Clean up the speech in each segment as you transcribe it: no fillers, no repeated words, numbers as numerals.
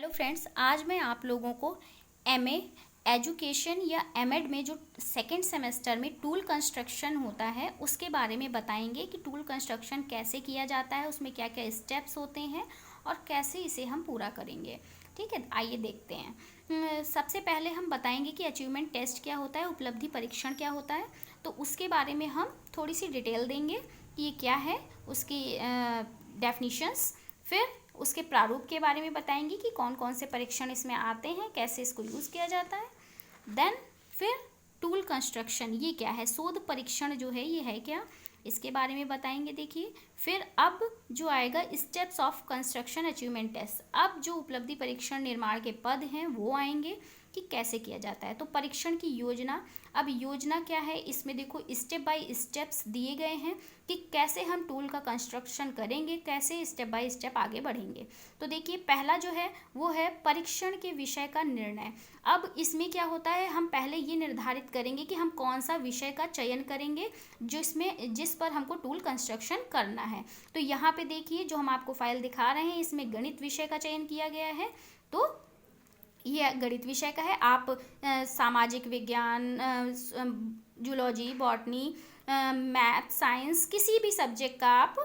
Hello friends, आज मैं आप लोगों को एमए एजुकेशन या एमएड में जो सेकेंड सेमेस्टर में टूल कंस्ट्रक्शन होता है उसके बारे में बताएंगे कि टूल कंस्ट्रक्शन कैसे किया जाता है, उसमें क्या क्या स्टेप्स होते हैं और कैसे इसे हम पूरा करेंगे। ठीक है, आइए देखते हैं। सबसे पहले हम बताएंगे कि अचीवमेंट टेस्ट क्या होता है, उपलब्धि परीक्षण क्या होता है। तो उसके बारे में हम थोड़ी सी डिटेल देंगे कि ये क्या है, उसकी डेफिनीशंस। फिर उसके प्रारूप के बारे में बताएंगे कि कौन कौन से परीक्षण इसमें आते हैं, कैसे इसको यूज़ किया जाता है। देन फिर टूल कंस्ट्रक्शन ये क्या है, शोध परीक्षण जो है ये है क्या, इसके बारे में बताएंगे। देखिए, फिर अब जो आएगा steps of construction achievement test. अब जो उपलब्धि परीक्षण निर्माण के पद हैं वो आएंगे कि कैसे किया जाता है। तो परीक्षण की योजना, अब योजना क्या है, इसमें देखो स्टेप बाय स्टेप्स दिए गए हैं कि कैसे हम टूल का कंस्ट्रक्शन करेंगे, कैसे स्टेप बाय स्टेप आगे बढ़ेंगे। तो देखिए, पहला जो है वो है परीक्षण के विषय का निर्णय। अब इसमें क्या होता है, हम पहले ये निर्धारित करेंगे कि हम कौन सा विषय का चयन करेंगे जिस पर हमको टूल कंस्ट्रक्शन करना है। तो यहाँ पे देखिए, जो हम आपको फाइल दिखा रहे हैं इसमें गणित विषय का चयन किया गया है। तो ये गणित विषय का है। आप सामाजिक विज्ञान, जूलॉजी, बॉटनी, मैथ, साइंस, किसी भी सब्जेक्ट का आप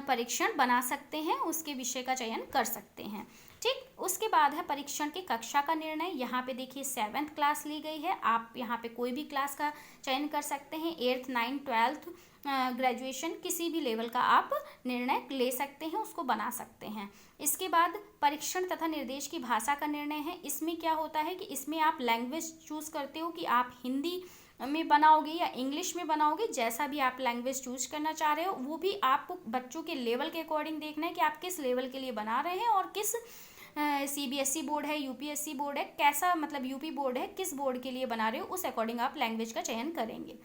परीक्षण बना सकते हैं, उसके विषय का चयन कर सकते हैं। ठीक, उसके बाद है परीक्षण के कक्षा का निर्णय। यहाँ पे देखिए 7th क्लास ली गई है, आप यहाँ पे कोई भी क्लास का चयन कर सकते हैं। 8th, 9th, 12th, ग्रेजुएशन, किसी भी लेवल का आप निर्णय ले सकते हैं, उसको बना सकते हैं। इसके बाद परीक्षण तथा निर्देश की भाषा का निर्णय है। इसमें क्या होता है कि इसमें आप लैंग्वेज चूज करते हो कि आप हिंदी में बनाओगे या इंग्लिश में बनाओगे, जैसा भी आप लैंग्वेज चूज करना चाह रहे हो वो भी आपको बच्चों के लेवल के अकॉर्डिंग देखना है कि आप किस लेवल के लिए बना रहे हैं और किस सीबीएसई बोर्ड है, यूपीएससी बोर्ड है, कैसा मतलब यूपी बोर्ड है, किस बोर्ड के लिए बना रहे हो, उस अकॉर्डिंग आप लैंग्वेज का चयन करेंगे।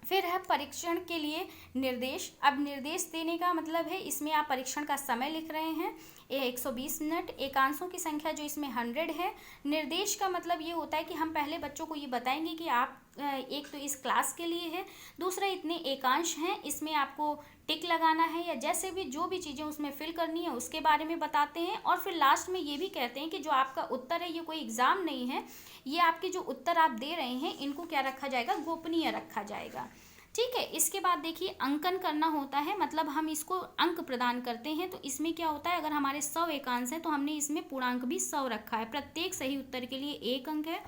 फिर है परीक्षण के लिए निर्देश। अब निर्देश देने का मतलब है, इसमें आप परीक्षण का समय लिख रहे हैं 120 मिनट, एकांशों की संख्या जो इसमें 100 है। निर्देश का मतलब ये होता है कि हम पहले बच्चों को ये बताएंगे कि आप एक तो इस क्लास के लिए है, दूसरा इतने एकांश हैं, इसमें आपको टिक लगाना है या जैसे भी जो भी चीज़ें उसमें फिल करनी है उसके बारे में बताते हैं। और फिर लास्ट में ये भी कहते हैं कि जो आपका उत्तर है ये कोई एग्ज़ाम नहीं है, ये आपके जो उत्तर आप दे रहे हैं इनको क्या रखा जाएगा, गोपनीय रखा जाएगा। ठीक है, इसके बाद देखिए अंकन करना होता है, मतलब हम इसको अंक प्रदान करते हैं। तो इसमें क्या होता है, अगर हमारे 100 एकांश हैं तो हमने इसमें पूर्णांक भी 100 रखा है। प्रत्येक सही उत्तर के लिए 1 अंक है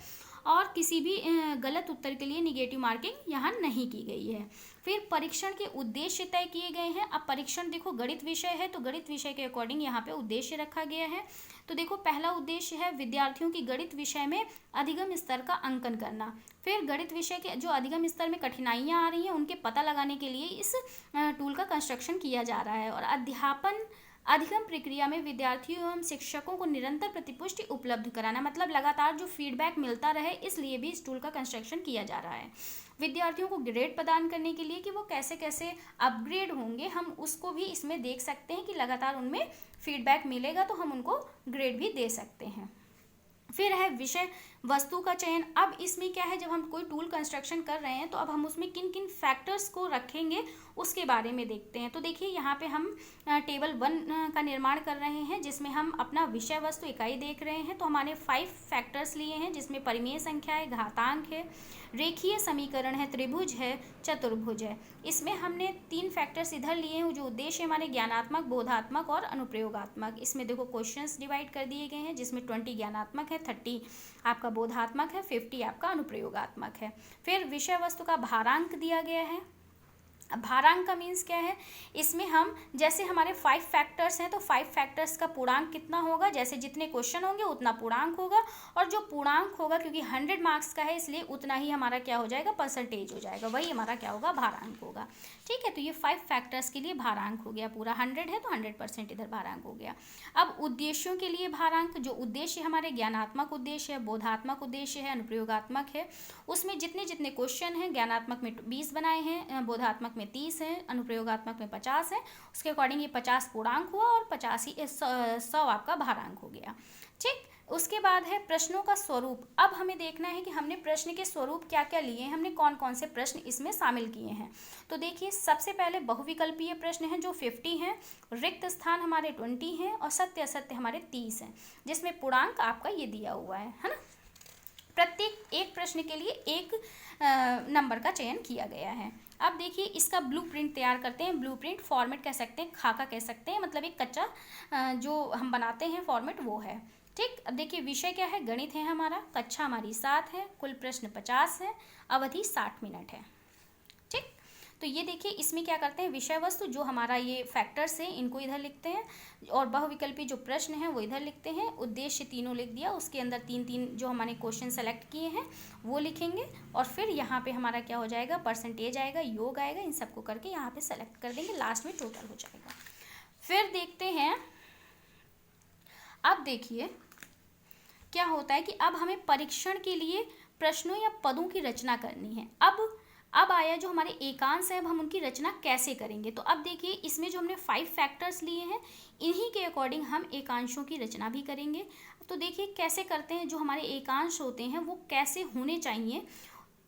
और किसी भी गलत उत्तर के लिए निगेटिव मार्किंग यहाँ नहीं की गई है। फिर परीक्षण के उद्देश्य तय किए गए हैं। अब परीक्षण देखो गणित विषय है तो गणित विषय के अकॉर्डिंग यहाँ पे उद्देश्य रखा गया है। तो देखो, पहला उद्देश्य है विद्यार्थियों की गणित विषय में अधिगम स्तर का अंकन करना। फिर गणित विषय के जो अधिगम स्तर में कठिनाइयाँ आ रही हैं उनके पता लगाने के लिए इस टूल का कंस्ट्रक्शन किया जा रहा है। और अध्यापन अधिगम प्रक्रिया में विद्यार्थियों एवं शिक्षकों को निरंतर प्रतिपुष्टि उपलब्ध कराना, मतलब लगातार जो फीडबैक मिलता रहे, इसलिए भी इस टूल का कंस्ट्रक्शन किया जा रहा है। विद्यार्थियों को ग्रेड प्रदान करने के लिए कि वो कैसे कैसे अपग्रेड होंगे, हम उसको भी इसमें देख सकते हैं कि लगातार उनमें फीडबैक मिलेगा तो हम उनको ग्रेड भी दे सकते हैं। फिर है विषय वस्तु का चयन। अब इसमें क्या है, जब हम कोई टूल कंस्ट्रक्शन कर रहे हैं तो अब हम उसमें किन किन फैक्टर्स को रखेंगे उसके बारे में देखते हैं। तो देखिए, यहाँ पे हम टेबल 1 का निर्माण कर रहे हैं जिसमें हम अपना विषय वस्तु इकाई देख रहे हैं। तो हमारे 5 फैक्टर्स लिए हैं जिसमें परिमेय संख्या है, घातांक है, रेखीय समीकरण है, त्रिभुज है, चतुर्भुज है। इसमें हमने 3 फैक्टर्स इधर लिए हैं जो उद्देश्य हमारे ज्ञानात्मक, बोधात्मक और अनुप्रयोगात्मक। इसमें देखो क्वेश्चंस डिवाइड कर दिए गए हैं जिसमें 20 ज्ञानात्मक है, 30 आपका बोधात्मक है, 50 आपका अनुप्रयोगात्मक है। फिर विषय वस्तु का भारांक दिया गया है। अब भारांक का मीन्स क्या है, इसमें हम जैसे हमारे 5 फैक्टर्स हैं तो 5 फैक्टर्स का पूर्णांक कितना होगा, जैसे जितने क्वेश्चन होंगे उतना पूर्णांक होगा, और जो पूर्णांक होगा क्योंकि 100 मार्क्स का है इसलिए उतना ही हमारा क्या हो जाएगा, परसेंटेज हो जाएगा, वही हमारा क्या होगा, भारांक होगा। ठीक है, तो ये 5 फैक्टर्स के लिए भारांक हो गया, पूरा 100 है तो 100% इधर भारांक हो गया। अब उद्देश्यों के लिए भारांक, जो उद्देश्य हमारे ज्ञानात्मक उद्देश्य है, बोधात्मक उद्देश्य है, अनुप्रयोगात्मक है, उसमें जितने जितने क्वेश्चन हैं, ज्ञानात्मक में 20 बनाए हैं, बोधात्मक में 30 है, अनुप्रयोगात्मक में 50 है, उसके अकॉर्डिंग ये 50 पूर्णांक हुआ और 50 ही 100 आपका भारांक हो गया। ठीक, उसके बाद है प्रश्नों का स्वरूप। अब हमें देखना है कि हमने प्रश्न के स्वरूप क्या क्या लिए हैं, हमने कौन कौन से प्रश्न इसमें शामिल किए हैं। तो देखिए सबसे पहले बहुविकल्पीय प्रश्न हैं जो 50 हैं, रिक्त स्थान हमारे 20 हैं और सत्य असत्य हमारे 30 हैं, जिसमें पूर्णांक आपका ये दिया हुआ है ना। प्रत्येक एक प्रश्न के लिए एक नंबर का चयन किया गया है। अब देखिए इसका ब्लूप्रिंट तैयार करते हैं। ब्लूप्रिंट फॉर्मेट कह सकते हैं, खाका कह सकते हैं, मतलब एक कच्चा जो हम बनाते हैं फॉर्मेट वो है। ठीक, अब देखिए विषय क्या है, गणित है हमारा, कक्षा हमारी 7 है, कुल प्रश्न 50 है, अवधि 60 मिनट है। ठीक, तो ये देखिए इसमें क्या करते हैं, विषय वस्तु जो हमारा ये फैक्टर्स है इनको इधर लिखते हैं और बहुविकल्पी जो प्रश्न है वो इधर लिखते हैं। उद्देश्य तीनों लिख दिया, उसके अंदर तीन तीन जो हमने क्वेश्चन सेलेक्ट किए हैं वो लिखेंगे और फिर यहाँ पे हमारा क्या हो जाएगा, परसेंटेज आएगा, योग आएगा, इन सबको करके यहाँ पे सेलेक्ट कर देंगे, लास्ट में टोटल हो जाएगा। फिर देखते हैं, अब देखिए क्या होता है कि अब हमें परीक्षण के लिए प्रश्नों या पदों की रचना करनी है। अब आया जो हमारे एकांश है, अब हम उनकी रचना कैसे करेंगे। तो अब देखिए इसमें जो हमने 5 फैक्टर्स लिए हैं इन्हीं के अकॉर्डिंग हम एकांशों की रचना भी करेंगे। तो देखिए कैसे करते हैं, जो हमारे एकांश होते हैं वो कैसे होने चाहिए।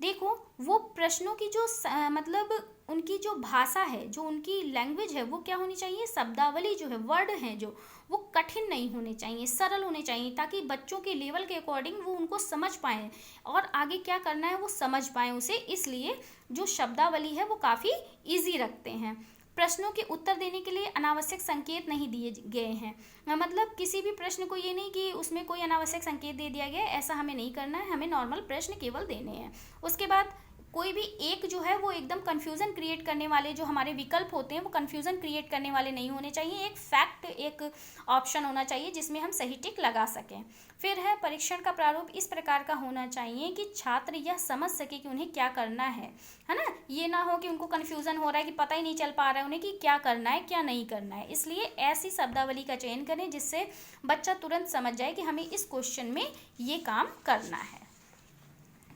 देखो वो प्रश्नों की जो मतलब उनकी जो भाषा है, जो उनकी लैंग्वेज है वो क्या होनी चाहिए, शब्दावली जो है, वर्ड हैं जो, वो कठिन नहीं होने चाहिए, सरल होने चाहिए, ताकि बच्चों के लेवल के अकॉर्डिंग वो उनको समझ पाएँ और आगे क्या करना है वो समझ पाएँ उसे। इसलिए जो शब्दावली है वो काफ़ी ईजी रखते हैं। प्रश्नों के उत्तर देने के लिए अनावश्यक संकेत नहीं दिए गए हैं, मतलब किसी भी प्रश्न को ये नहीं कि उसमें कोई अनावश्यक संकेत दे दिया गया है, ऐसा हमें नहीं करना है, हमें नॉर्मल प्रश्न केवल देने हैं। उसके बाद कोई भी एक जो है वो एकदम कंफ्यूजन क्रिएट करने वाले जो हमारे विकल्प होते हैं वो कंफ्यूजन क्रिएट करने वाले नहीं होने चाहिए, एक फैक्ट, एक ऑप्शन होना चाहिए जिसमें हम सही टिक लगा सकें। फिर है परीक्षण का प्रारूप इस प्रकार का होना चाहिए कि छात्र यह समझ सके कि उन्हें क्या करना है ना। ये ना हो कि उनको कंफ्यूजन हो रहा है कि पता ही नहीं चल पा रहा है उन्हें कि क्या करना है क्या नहीं करना है। इसलिए ऐसी शब्दावली का चयन करें जिससे बच्चा तुरंत समझ जाए कि हमें इस क्वेश्चन में ये काम करना है।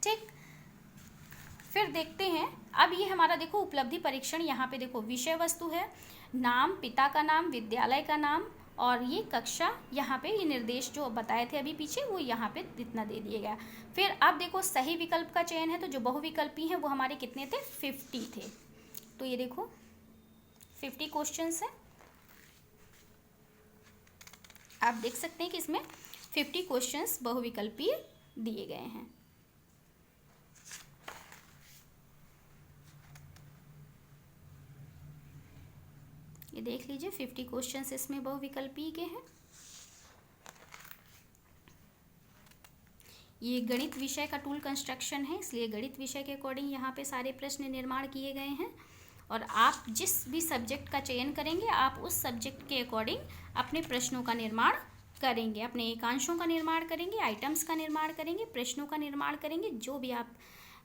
ठीक, फिर देखते हैं, अब ये हमारा देखो उपलब्धि परीक्षण, यहाँ पे देखो विषय वस्तु है, नाम, पिता का नाम, विद्यालय का नाम और ये कक्षा, यहाँ पे ये निर्देश जो बताए थे अभी पीछे वो यहाँ पे इतना दे दिया गया। फिर अब देखो सही विकल्प का चयन है, तो जो बहुविकल्पी हैं वो हमारे कितने थे, 50 थे। तो ये देखो 50 क्वेश्चंस हैं, आप देख सकते हैं कि इसमें 50 क्वेश्चंस बहुविकल्पीय दिए गए हैं। ये देख लीजिए 50 क्वेश्चंस इसमें बहुविकल्पी के हैं। ये गणित विषय का टूल कंस्ट्रक्शन है, इसलिए गणित विषय के अकॉर्डिंग यहाँ पे सारे प्रश्न निर्माण किए गए हैं और आप जिस भी सब्जेक्ट का चयन करेंगे आप उस सब्जेक्ट के अकॉर्डिंग अपने प्रश्नों का निर्माण करेंगे, अपने एकांशों का निर्माण करेंगे, आइटम्स का निर्माण करेंगे, प्रश्नों का निर्माण करेंगे। जो भी आप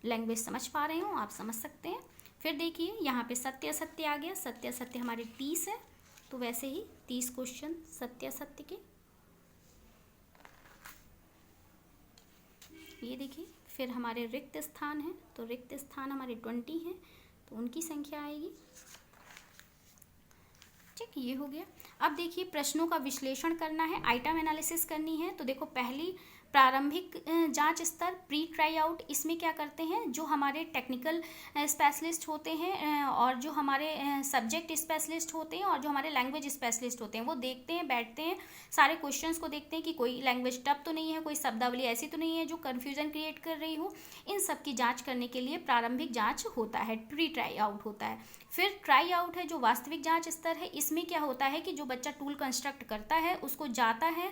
लैंग्वेज समझ पा रहे हो आप समझ सकते हैं। फिर देखिए यहाँ पे सत्य असत्य आ गया, सत्य असत्य हमारे 30 है, तो वैसे ही 30 क्वेश्चन सत्य असत्य के। ये देखिए फिर हमारे रिक्त स्थान है, तो रिक्त स्थान हमारे 20 हैं, तो उनकी संख्या आएगी। ठीक, ये हो गया। अब देखिए प्रश्नों का विश्लेषण करना है, आइटम एनालिसिस करनी है। तो देखो पहली प्रारंभिक जांच स्तर, प्री ट्राई आउट, इसमें क्या करते हैं जो हमारे टेक्निकल स्पेशलिस्ट होते हैं और जो हमारे सब्जेक्ट स्पेशलिस्ट होते हैं और जो हमारे लैंग्वेज स्पेशलिस्ट होते हैं वो देखते हैं, बैठते हैं, सारे क्वेश्चंस को देखते हैं कि कोई लैंग्वेज टफ तो नहीं है, कोई शब्दावली ऐसी तो नहीं है जो कन्फ्यूजन क्रिएट कर रही हो। इन सब की जाँच करने के लिए प्रारंभिक जाँच होता है, प्री ट्राई आउट होता है। फिर ट्राई आउट है जो वास्तविक जांच स्तर है। इसमें क्या होता है कि जो बच्चा टूल कंस्ट्रक्ट करता है उसको जाता है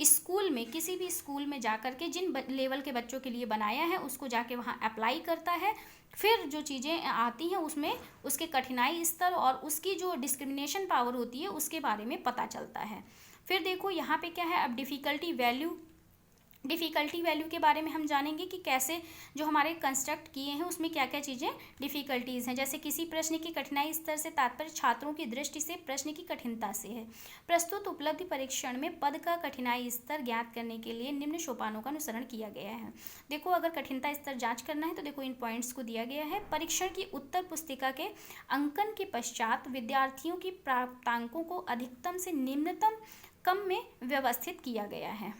स्कूल में, किसी भी स्कूल में जाकर के जिन लेवल के बच्चों के लिए बनाया है उसको जाके वहाँ अप्लाई करता है। फिर जो चीज़ें आती हैं उसमें उसके कठिनाई स्तर और उसकी जो डिस्क्रिमिनेशन पावर होती है उसके बारे में पता चलता है। फिर देखो यहाँ पे क्या है, अब डिफ़िकल्टी वैल्यू के बारे में हम जानेंगे कि कैसे जो हमारे कंस्ट्रक्ट किए हैं उसमें क्या क्या चीज़ें डिफ़िकल्टीज़ हैं। जैसे किसी प्रश्न की कठिनाई स्तर से तात्पर्य छात्रों की दृष्टि से प्रश्न की कठिनता से है। प्रस्तुत उपलब्धि परीक्षण में पद का कठिनाई स्तर ज्ञात करने के लिए निम्न सोपानों का अनुसरण किया गया है। देखो अगर कठिनता स्तर जाँच करना है तो देखो इन पॉइंट्स को दिया गया है। परीक्षण की उत्तर पुस्तिका के अंकन के पश्चात विद्यार्थियों की प्राप्तांकों को अधिकतम से निम्नतम क्रम में व्यवस्थित किया गया है।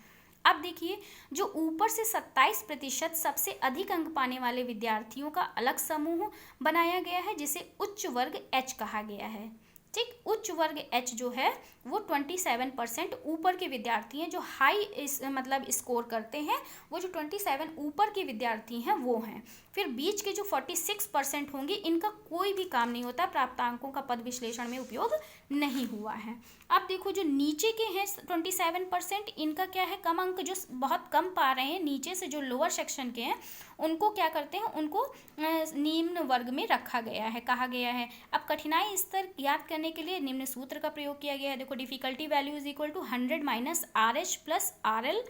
अब देखिए, जो ऊपर से 27% सबसे अधिक अंक पाने वाले विद्यार्थियों का अलग समूह बनाया गया है, जिसे उच्च वर्ग H कहा गया है। ठीक, उच्च वर्ग H जो है वो 27% ऊपर के विद्यार्थी हैं, जो हाई मतलब स्कोर करते हैं, वो जो 27 ऊपर के विद्यार्थी हैं वो हैं। फिर बीच के जो 46% होंगे, इनका कोई भी काम नहीं होता, प्राप्तांकों का पद विश्लेषण में उपयोग नहीं हुआ है। अब देखो, जो नीचे के हैं 27%, इनका क्या है, कम अंक जो बहुत कम पा रहे हैं, नीचे से जो लोअर सेक्शन के हैं, उनको क्या करते हैं, उनको निम्न वर्ग में रखा गया है, कहा गया है। अब कठिनाई स्तर याद करने के लिए निम्न सूत्र का प्रयोग किया गया है। देखो, difficulty value is equal to 100 minus RH plus RL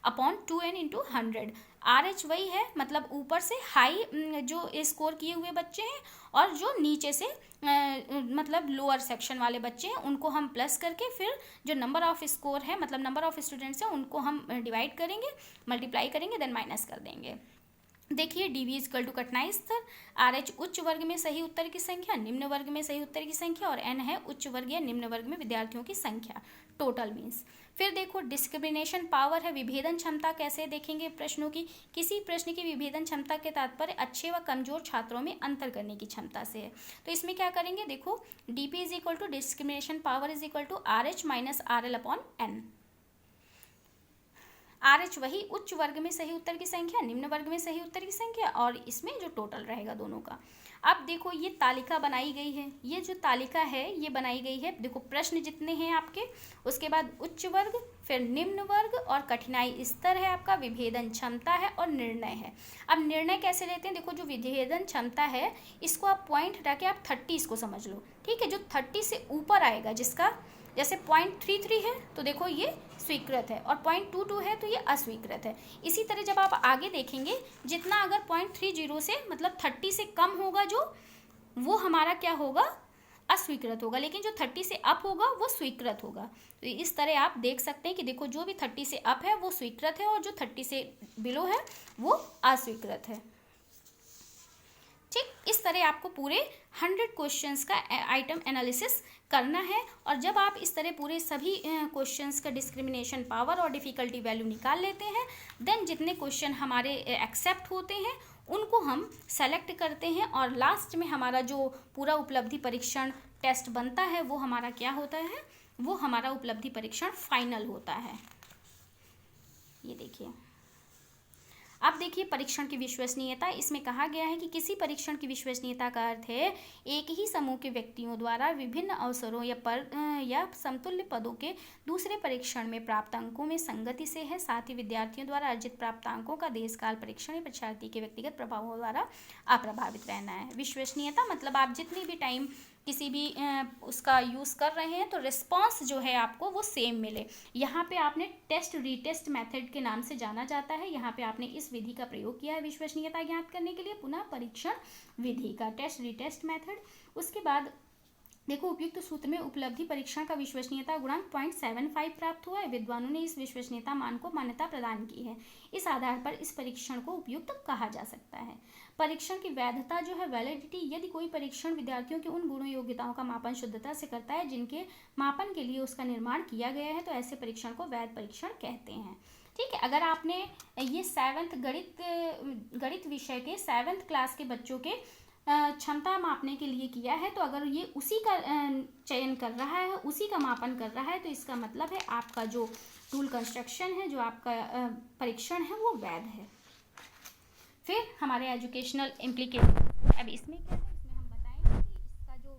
upon 2n into 100। RH वही है, मतलब ऊपर से हाई जो स्कोर किए हुए बच्चे हैं, और जो नीचे से मतलब लोअर सेक्शन वाले बच्चे हैं, उनको हम प्लस करके फिर जो नंबर ऑफ स्कोर है, मतलब नंबर ऑफ स्टूडेंट्स हैं, उनको हम डिवाइड करेंगे, मल्टीप्लाई करेंगे, देन माइनस कर देंगे। देखिए, DV इक्वल टू कठिनाई स्तर, RH उच्च वर्ग में सही उत्तर की संख्या, निम्न वर्ग में सही उत्तर की संख्या, और N है उच्च वर्ग या निम्न वर्ग में विद्यार्थियों की संख्या, टोटल मीन्स। फिर देखो, डिस्क्रिमिनेशन पावर है, विभेदन क्षमता कैसे देखेंगे प्रश्नों की। किसी प्रश्न की विभेदन क्षमता के तात्पर्य अच्छे व कमजोर छात्रों में अंतर करने की क्षमता से है। तो इसमें क्या करेंगे, देखो, DP is equal to discrimination power is equal to RH minus RL upon N। RH वही उच्च वर्ग में सही उत्तर की संख्या, निम्न वर्ग में सही उत्तर की संख्या, और इसमें जो टोटल रहेगा दोनों का। अब देखो, ये तालिका बनाई गई है, ये जो तालिका है ये बनाई गई है। देखो, प्रश्न जितने हैं आपके, उसके बाद उच्च वर्ग, फिर निम्न वर्ग, और कठिनाई स्तर है आपका, विभेदन क्षमता है, और निर्णय है। अब निर्णय कैसे लेते हैं, देखो, जो विभेदन क्षमता है, इसको आप पॉइंट हटा के आप 30 इसको समझ लो। ठीक है, जो 30 से ऊपर आएगा, जिसका जैसे 0.33 है तो देखो ये स्वीकृत है, और 0.22 है तो ये अस्वीकृत है। इसी तरह जब आप आगे देखेंगे, जितना अगर 0.30 से मतलब 30 से कम होगा, जो वो हमारा क्या होगा, अस्वीकृत होगा, लेकिन जो 30 से अप होगा वो स्वीकृत होगा। तो इस तरह आप देख सकते हैं कि देखो, जो भी 30 से अप है वो स्वीकृत है, और जो 30 से बिलो है वो अस्वीकृत है। ठीक, इस तरह आपको पूरे 100 क्वेश्चंस का आइटम एनालिसिस करना है, और जब आप इस तरह पूरे सभी क्वेश्चंस का डिस्क्रिमिनेशन पावर और डिफ़िकल्टी वैल्यू निकाल लेते हैं, देन जितने क्वेश्चन हमारे एक्सेप्ट होते हैं उनको हम सेलेक्ट करते हैं, और लास्ट में हमारा जो पूरा उपलब्धि परीक्षण टेस्ट बनता है वो हमारा क्या होता है, वो हमारा उपलब्धि परीक्षण फाइनल होता है। ये देखिए, अब देखिए, परीक्षण की विश्वसनीयता। इसमें कहा गया है कि किसी परीक्षण की विश्वसनीयता का अर्थ है एक ही समूह के व्यक्तियों द्वारा विभिन्न अवसरों या समतुल्य पदों के दूसरे परीक्षण में प्राप्त अंकों में संगति से है, साथ ही विद्यार्थियों द्वारा अर्जित प्राप्तांकों का देशकाल परीक्षण या परीक्षार्थी के व्यक्तिगत प्रभावों द्वारा अप्रभावित रहना है। विश्वसनीयता मतलब आप जितनी भी टाइम किसी भी उसका यूज़ कर रहे हैं तो रिस्पांस जो है आपको वो सेम मिले। यहाँ पे आपने टेस्ट रीटेस्ट मेथड के नाम से जाना जाता है। यहाँ पे आपने इस विधि का प्रयोग किया है विश्वसनीयता ज्ञात करने के लिए, पुनः परीक्षण विधि का, टेस्ट रीटेस्ट मेथड। उसके बाद देखो, उपयुक्त सूत्र में उपलब्धि परीक्षण का विश्वसनीयता गुणांक 0.75 प्राप्त हुआ है। विद्वानों ने इस विश्वसनीयता मान को मान्यता प्रदान की है। इस आधार पर इस परीक्षण को उपयुक्त कहा जा सकता है। परीक्षण की वैधता जो है, वैलिडिटी, यदि कोई परीक्षण विद्यार्थियों के उन गुणों योग्यताओं का मापन शुद्धता से करता है जिनके मापन के लिए उसका निर्माण किया गया है, तो ऐसे परीक्षण को वैध परीक्षण कहते हैं। ठीक है, अगर आपने ये 7th गणित विषय के 7th क्लास के बच्चों के क्षमता मापने के लिए किया है, तो अगर ये उसी का चयन कर रहा है, उसी का मापन कर रहा है, तो इसका मतलब है आपका जो टूल कंस्ट्रक्शन है, जो आपका परीक्षण है, वो वैध है। फिर हमारे एजुकेशनल इम्प्लीकेशन, अब इसमें क्या है, इसमें हम बताएंगे कि इसका जो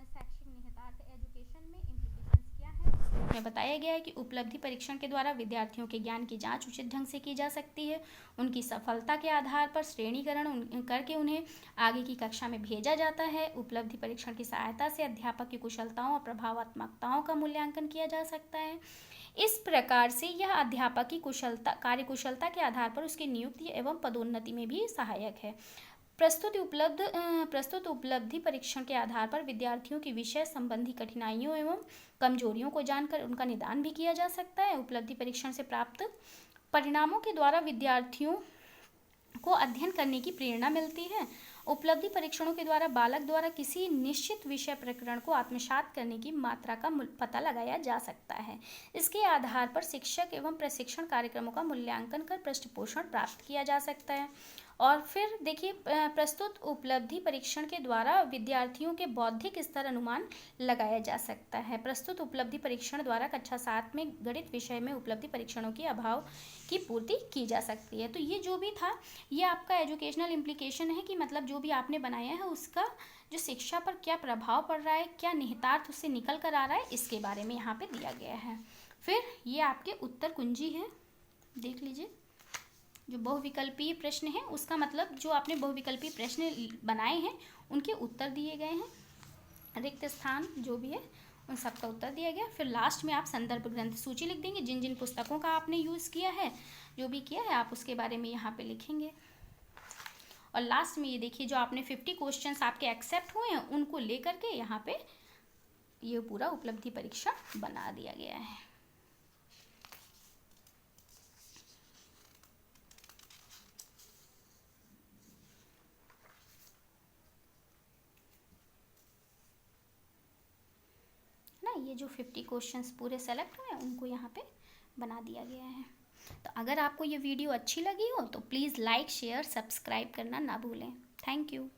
शैक्षिक निहितार्थ एजुकेशन में इम्प्लीकेशंस क्या है। इसमें बताया गया है कि उपलब्धि परीक्षण के द्वारा विद्यार्थियों के ज्ञान की जांच उचित ढंग से की जा सकती है। उनकी सफलता के आधार पर श्रेणीकरण करके उन्हें आगे की कक्षा में भेजा जाता है। उपलब्धि परीक्षण की सहायता से अध्यापक की कुशलताओं और प्रभावात्मकताओं का मूल्यांकन किया जा सकता है। इस प्रकार से यह अध्यापक की कार्यकुशलता के आधार पर उसकी नियुक्ति एवं पदोन्नति में भी सहायक है। प्रस्तुत उपलब्धि परीक्षण के आधार पर विद्यार्थियों की विषय संबंधी कठिनाइयों एवं कमजोरियों को जानकर उनका निदान भी किया जा सकता है। उपलब्धि परीक्षण से प्राप्त परिणामों के द्वारा विद्यार्थियों को अध्ययन करने की प्रेरणा मिलती है उपलब्धि परीक्षणों के द्वारा बालक द्वारा किसी निश्चित विषय प्रकरण को आत्मसात करने की मात्रा का पता लगाया जा सकता है। इसके आधार पर शिक्षक एवं प्रशिक्षण कार्यक्रमों का मूल्यांकन कर पृष्ठपोषण प्राप्त किया जा सकता है। और फिर देखिए, प्रस्तुत उपलब्धि परीक्षण के द्वारा विद्यार्थियों के बौद्धिक स्तर अनुमान लगाया जा सकता है। प्रस्तुत उपलब्धि परीक्षण द्वारा कक्षा 7 में गणित विषय में उपलब्धि परीक्षणों की अभाव की पूर्ति की जा सकती है। तो ये जो भी था, ये आपका एजुकेशनल इम्प्लीकेशन है कि मतलब जो भी आपने बनाया है उसका जो शिक्षा पर क्या प्रभाव पड़ रहा है, क्या निहितार्थ उससे निकल कर आ रहा है, इसके बारे में यहाँ पे दिया गया है। फिर ये आपके उत्तर कुंजी है, देख लीजिए। जो बहुविकल्पीय प्रश्न है उसका मतलब जो आपने बहुविकल्पीय प्रश्न बनाए हैं उनके उत्तर दिए गए हैं। रिक्त स्थान जो भी है उन सबका उत्तर दिया गया। फिर लास्ट में आप संदर्भ ग्रंथ सूची लिख देंगे, जिन जिन पुस्तकों का आपने यूज़ किया है, जो भी किया है आप उसके बारे में यहाँ पे लिखेंगे। और लास्ट में ये देखिए, जो आपने 50 क्वेश्चंस आपके एक्सेप्ट हुए हैं उनको लेकर के यहाँ पे ये पूरा उपलब्धि परीक्षण बना दिया गया है। ये जो 50 क्वेश्चंस पूरे सेलेक्ट हुए हैं उनको यहाँ पे बना दिया गया है। तो अगर आपको ये वीडियो अच्छी लगी हो तो प्लीज़ लाइक शेयर सब्सक्राइब करना ना भूलें। Thank you.